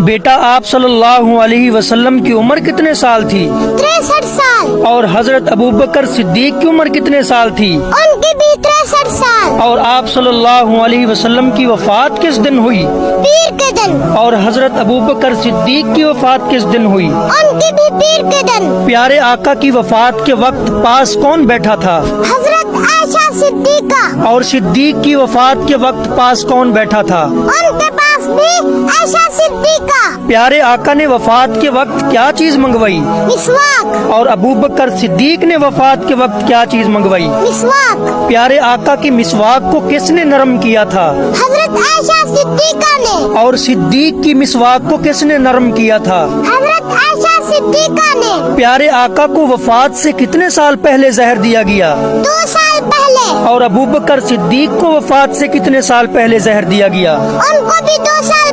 بیٹا آپ صلی اللہ علیہ وسلم کی عمر کتنے سال تھی؟ 63 سال. اور حضرت ابوبکر صدیق کی عمر کتنے سال تھی؟ ان کی بھی 63 سال. اور آپ صلی اللہ علیہ وسلم کی وفات کس دن ہوئی؟ پیر کے دن. اور حضرت ابوبکر صدیق کی وفات کس دن ہوئی؟ ان کی بھی پیر کے دن. پیارے آقا کی وفات کے وقت پاس کون بیٹھا تھا؟ حضرت عائشہ صدیقہ. اور صدیق کی وفات کے وقت پاس کون بیٹھا تھا؟ ان کے پاس بھی عائشہ صدیقہ. پیارے آقا نے وفات کے وقت کیا چیز منگوائی؟ مسواک. اور ابوبکر صدیق نے وفات کے وقت کیا چیز منگوائی؟ مسواک. پیارے آقا کی مسواک کو کس نے نرم کیا تھا؟ حضرت عائشہ صدیقہ نے. اور صدیق کی مسواک کو کس نے نرم کیا تھا؟ حضرت عائشہ صدیقہ نے. پیارے آقا کو وفات سے کتنے سال پہلے زہر دیا گیا؟ 2 سال پہلے. اور ابوبکر صدیق کو وفات سے کتنے سال پہلے زہر دیا گیا؟ ان کو بھی 2 سال